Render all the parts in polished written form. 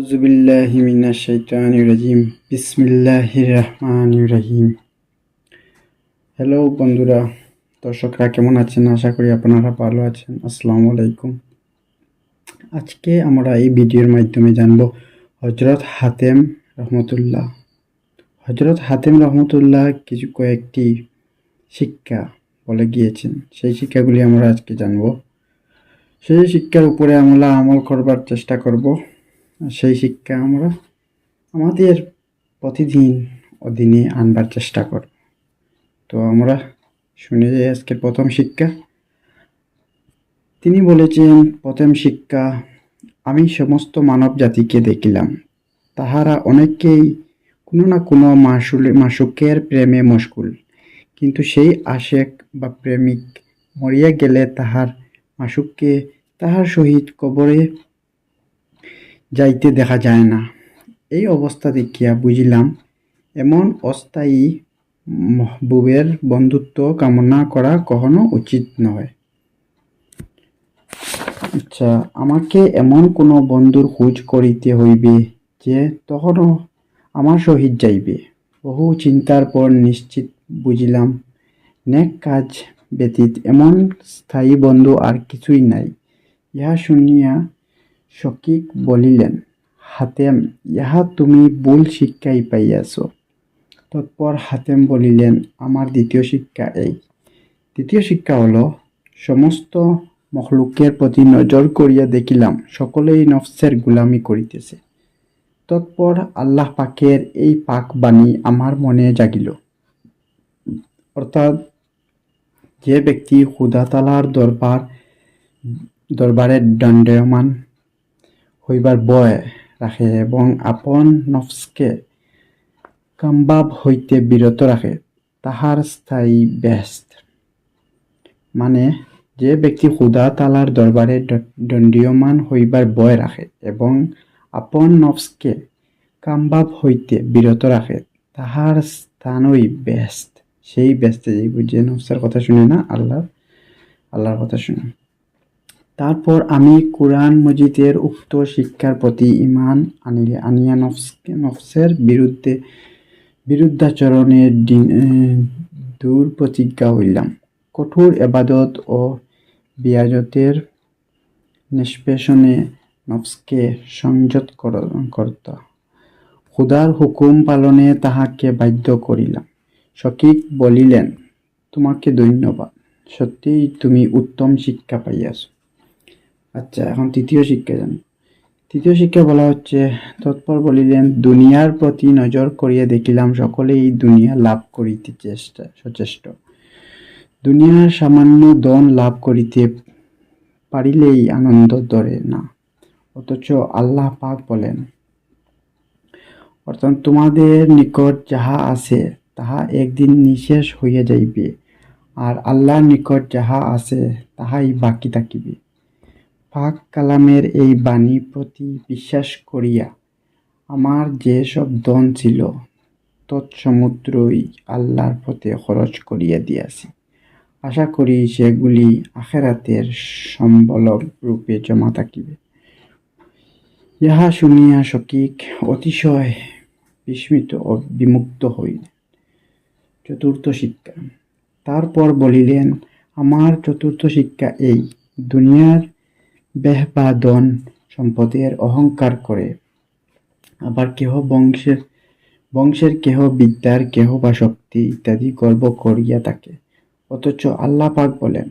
আউযুবিল্লাহি মিনাশ শাইতানির রাজিম। বিসমিল্লাহির রহমানির রহিম। হ্যালো বন্ধুরা, দর্শকরা কেমন আছেন? আশা করি আপনারা ভালো আছেন। আসসালামু আলাইকুম। আজকে আমরা এই ভিডিওর মাধ্যমে জানব হযরত হাতেম রহমতুল্লাহ। হযরত হাতেম রহমতুল্লাহ কয়েকটি শিক্ষা বলে গিয়েছেন। সেই শিক্ষাগুলি আমরা আজকে জানব। সেই শিক্ষার উপরে আমরা আমল করবার চেষ্টা করব। সেই শিক্ষা আমরা আমাদের প্রতিদিন দিনে আনবার চেষ্টা করব। তো আমরা শুনে যাই আজকের প্রথম শিক্ষা। তিনি বলেছেন, প্রথম শিক্ষা, আমি সমস্ত মানব জাতিকে দেখিলাম, তাহারা অনেকেই কোনো না কোনো মাসুকের প্রেমে মশগুল, কিন্তু সেই আশেক বা প্রেমিক মরিয়া গেলে তাহার মাসুককে তাহার সহিত কবরে যাইতে দেখা যায় না। এই অবস্থা দেখিয়া বুঝিলাম, এমন অস্থায়ী মহবুবের বন্ধুত্ব কামনা করা কখনো উচিত নয়। আচ্ছা, আমাকে এমন কোনো বন্ধুর খোঁজ করিতে হইবে যে তখনও আমার সহিত যাইবে। বহু চিন্তার পর নিশ্চিত বুঝিলাম, নেক কাজ ব্যতীত এমন স্থায়ী বন্ধু আর কিছুই নাই। ইহা শুনিয়া শকীক বলিলেন, হাতেম, ইহা তুমি ভুল শিক্ষাই পাইয়াছ। তৎপর হাতেম বলিলেন, আমার দ্বিতীয় শিক্ষা এই। দ্বিতীয় শিক্ষা হলো, সমস্ত মখলুকের প্রতি নজর করিয়া দেখিলাম সকলেই নফসের গোলামি করিতেছে। তৎপর আল্লাহ পাকের এই পাক বাণী আমার মনে জাগিল, অর্থাৎ যে ব্যক্তি খুদা তাআলার দরবারে দণ্ডায়মান হইবার ভয় রাখে এবং আপন নফসকে কামভাব হইতে বিরত রাখে, তাহার স্থায়ী বেহেশত। মানে, যে ব্যক্তি খুদা তাআলার দরবারে দণ্ডায়মান হইবার ভয় রাখে এবং আপন নফসকে কামভাব হইতে বিরত রাখে, তাহার স্থানই বেহেশত। সেই বেহেশতে যাইব যে নফসের কথা শুনে না, আল্লাহর কথা শুনে। তারপর আমি কুরআন মজিদের উক্ত শিক্ষার প্রতি ঈমান আনিয়া নফসের বিরুদ্ধাচরণে দৃঢ় প্রতিজ্ঞা হইলাম। কঠোর ইবাদত ও বিয়াদতের নিষ্পেষণে নফসকে সংযত করতা, খুদার হুকুম পালনে তাহাকে বাধ্য করিলাম। শকীক বলিলেন, তোমাকে ধন্যবাদ, সত্যিই তুমি উত্তম শিক্ষা পাইয়াছ। আচ্ছা, এখন তৃতীয় শিক্ষা জানি। তৃতীয় শিক্ষা বলা হচ্ছে, তৎপর বলিলেন, দুনিয়ার প্রতি নজর করিয়া দেখিলাম সকলেই দুনিয়া লাভ করিতে সচেষ্ট। দুনিয়ার সামান্য ধন লাভ করিতে পারিলেই আনন্দ ধরে না, অথচ আল্লাহ পাক বলেন, অর্থাৎ তোমাদের নিকট যাহা আছে তাহা একদিন নিঃশেষ হইয়া যাইবে, আর আল্লাহর নিকট যাহা আছে তাহাই বাকি থাকিবে। পাক কালামের এই বাণী প্রতি বিশ্বাস করিয়া আমার যে সব ধন ছিল তৎসমুদ্রই আল্লাহর পথে খরচ করিয়া দিয়াছি। আশা করি সেগুলি আখিরাতের সম্বল রূপে জমা থাকিবে। ইহা শুনিয়া শকীক অতিশয় বিস্মিত ও বিমুগ্ধ হইলেন। চতুর্থ শিক্ষা। তারপর বলিলেন, আমার চতুর্থ শিক্ষা এই, দুনিয়ার বেহ বা ধন সম্পদের অহংকার করে, আবার কেহ বংশের কেহ বিদ্যার, কেহ বা শক্তি ইত্যাদি গর্ব করিয়া থাকে, অথচ আল্লাহ পাক বলেন,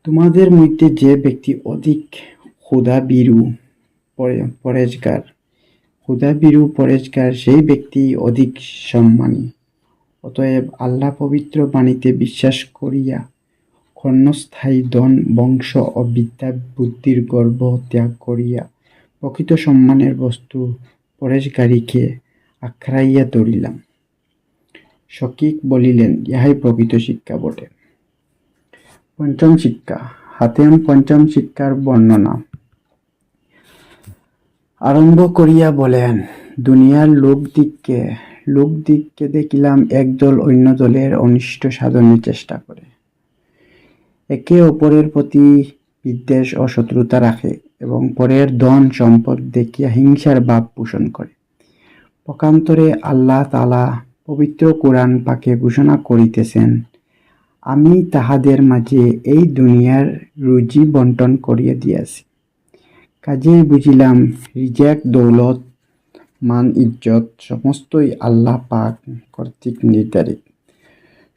তোমাদের মধ্যে যে ব্যক্তি অধিক ক্ষুধাভীরু পরেজগার সেই ব্যক্তি অধিক সম্মানী। অতএব আল্লাহ পবিত্র বাণীতে বিশ্বাস করিয়া ক্ষণস্থায়ী ধন, বংশ ও বিদ্যা বুদ্ধির গর্ব ত্যাগ করিয়া প্রকৃত সম্মানের বস্তু পরেশগারীকে আঁকড়াইয়া ধরিলাম। শকীক বলিলেন, ইহাই প্রকৃত শিক্ষা বটে। পঞ্চম শিক্ষা। হাতেম পঞ্চম শিক্ষার বর্ণনা আরম্ভ করিয়া বলেন, দুনিয়ার লোকদিগকে দেখিলাম একদল অন্য দলের অনিষ্ট সাধনের চেষ্টা করে, একে অপরের প্রতি বিদ্বেষ ও শত্রুতা রাখে, এবং পরের ধন সম্পদ দেখিয়া হিংসার ভাব পোষণ করে। পক্ষান্তরে আল্লাহ তাআলা পবিত্র কোরআন পাকে ঘোষণা করিতেছেন, আমি তাহাদের মাঝে এই দুনিয়ার রুজি বন্টন করিয়া দিয়াছি। কাজেই বুঝিলাম রিজেক, দৌলত, মান, ইজ্জত সমস্তই আল্লাহ পাক কর্তৃক নির্ধারিত।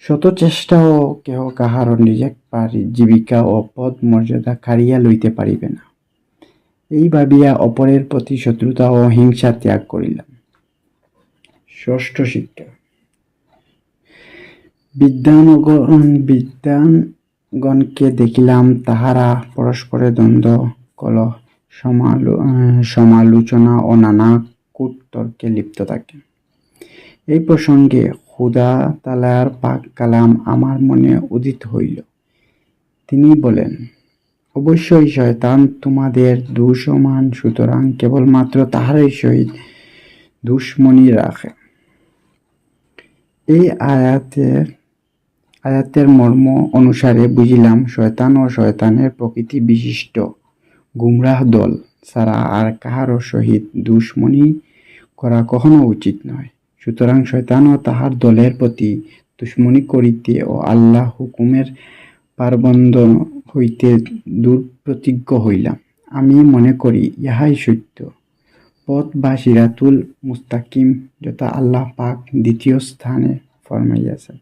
শত চেষ্টাও কেহ কাহারও রিজেক বা জীবিকা ও পদ মর্যাদা কাড়িয়া লইতে পারিবে না। এই ভাবিয়া অপরের প্রতি শত্রুতা ও হিংসা ত্যাগ করিলাম। ষষ্ঠ শিক্ষা। বিদ্বানগণকে দেখিলাম তাহারা পরস্পরে দ্বন্দ্ব, কলহ, সমালোচনা ও নানা কূটতর্কে লিপ্ত থাকে। এই প্রসঙ্গে খোদা তাআলার পাক কালাম আমার মনে উদিত হইল। তিনি বলেন, অবশ্যই শয়তান তোমাদের দুশমন, সুতরাং কেবলমাত্র তাহারই সহিত দুশমনি রাখে। এই আয়াতের মর্ম অনুসারে বুঝিলাম শয়তান ও শয়তানের প্রকৃতি বিশিষ্ট গুমরাহ দল ছাড়া আর কাহারও সহিত দুশমনি করা কখনো উচিত নয়। সুতরাং শয়তান ও তাহার দলের প্রতি দুশমনি করিতে ও আল্লাহ হুকুমের পারবন্ধ হইতে দূরপ্রতিজ্ঞ হইলাম। আমি মনে করি ইহাই সত্য পথ বা সিরাতুল মুস্তাকিম, যথা আল্লাহ পাক দ্বিতীয় স্থানে ফরমাইয়াছেন,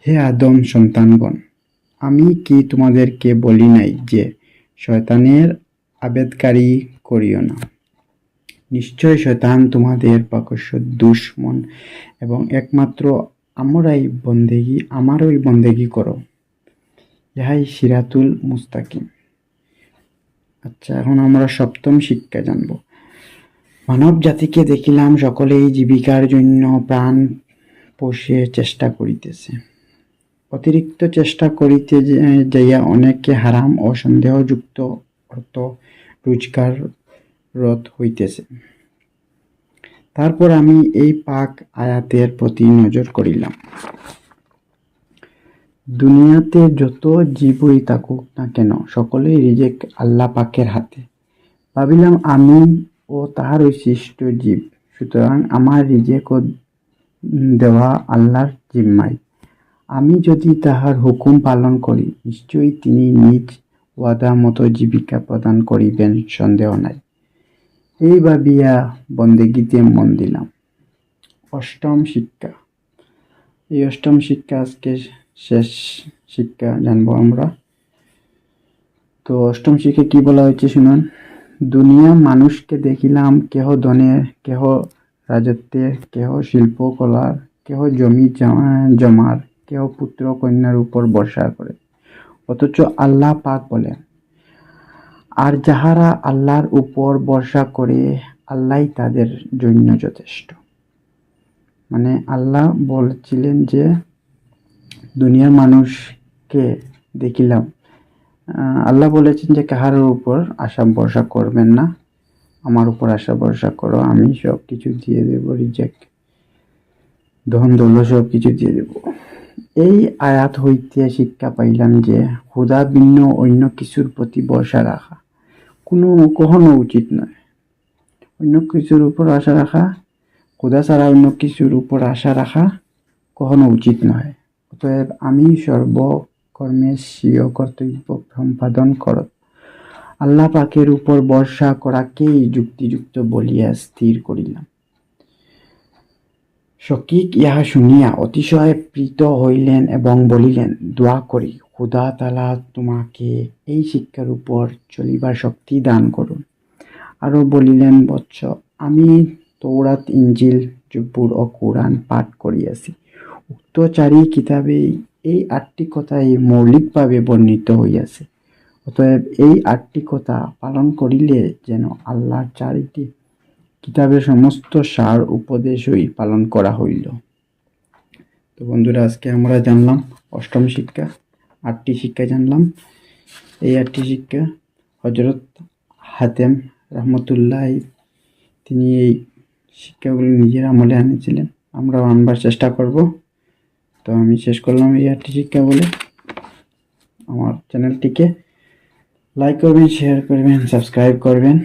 হে আদম সন্তানগণ, আমি কি তোমাদেরকে বলি নাই যে শয়তানের আবেদকারী করিও না? নিশ্চয় শয়তান তোমাদের প্রকাশ্য দুশমন এবং একমাত্র আমারই বন্দেগী করো। ইহাই সিরাতুল মুস্তাকিম। আচ্ছা, এখন আমরা সপ্তম শিক্ষা জানব। মানব জাতিকে দেখিলাম সকলেই জীবিকার জন্য প্রাণ পোষে চেষ্টা করিতেছে। অতিরিক্ত চেষ্টা করিতে যাইয়া অনেকে হারাম ও সন্দেহযুক্ত অর্থ রোজগাররত হইতেছে। তারপর আমি এই পাক আয়াতের প্রতি নজর করিলাম। দুনিয়াতে যত জীবই থাকুক না কেন, সকলেই রিজেক আল্লাহ পাকের হাতে। ভাবিলাম আমি ও তাহারই সৃষ্ট জীব, সুতরাং আমার রিজেক দেওয়া আল্লাহর জিম্মায়। আমি যদি তাহার হুকুম পালন করি, নিশ্চয়ই তিনি নিজ ওয়াদা মতো জীবিকা প্রদান করিবেন, সন্দেহ নাই। এই ভাবিয়া বন্দেগীতে মন দিলাম। অষ্টম শিক্ষা। এই অষ্টম শিক্ষা আজকে শেষ শিক্ষা জানবো আমরা। তো অষ্টম শিক্ষা কি বলা হয়েছে শুনুন। দুনিয়া মানুষকে দেখিলাম কেহ ধনে, কেহ রাজত্বে, কেহ শিল্পকলার, কেহ জমি জমার, কেহ পুত্র কন্যার উপর বর্ষা করে। অথচ আল্লাহ পাক বলেন, আর যাহারা আল্লাহর উপর ভরসা করে, আল্লাহই তাদের জন্য যথেষ্ট। মানে আল্লাহ বলছিলেন যে দুনিয়ার মানুষকে দেখিলাম, আল্লাহ বলেছেন যে কাহার উপর আশা ভরসা করবেন না, আমার উপর আশা ভরসা করো, আমি সব কিছু দিয়ে দেব, রিজেক, ধন দৌলত সব কিছু দিয়ে দেব। এই আয়াত হইতে শিক্ষা পাইলাম যে খোদা ভিন্ন অন্য কিছুর প্রতি ভরসা রাখা কখনো উচিত নয়। অন্য কিছুর উপর আশা রাখা, খোদা ছাড়া অন্য কিছুর উপর আশা রাখা কখনো উচিত নয়। অতএব আমি সর্বকর্মে স্বীয় কর্তব্য সম্পাদন করত আল্লাহ পাকের উপর ভরসা করাকেই যুক্তিযুক্ত বলিয়া স্থির করিলাম। শকীক ইহা শুনিয়া অতিশয় প্রীত হইলেন এবং বলিলেন, দোয়া করি খোদা তাআলা তোমাকে এই শিক্ষার উপর চলিবার শক্তি দান করুন। আরো বলিলেন, বৎস, আমি তৌরাত, ইনজিল, জবুর ও কোরআন পাঠ করিয়াছি। উক্ত চারি কিতাবে এই 8টি কথাই মৌলিকভাবে বর্ণিত হইয়াছে। অতএব এই 8টি কথা পালন করিলে যেন আল্লাহর 4টি কিতাবের সমস্ত সার উপদেশই পালন করা হইল। তো বন্ধুরা, আজকে আমরা জানলাম অষ্টম শিক্ষা, 8টি শিক্ষা জানলাম। এই 8টি শিক্ষা হযরত হাতেম রহমতুল্লাহ তিনি এই শিক্ষাগুলো নিজের আমলে আনেছিলেন, আমরাও আনবার চেষ্টা করব। তো আমি শেষ করলাম এই 8টি শিক্ষা বলে। আমার চ্যানেলটিকে লাইক করবেন, শেয়ার করবেন, সাবস্ক্রাইব করবেন।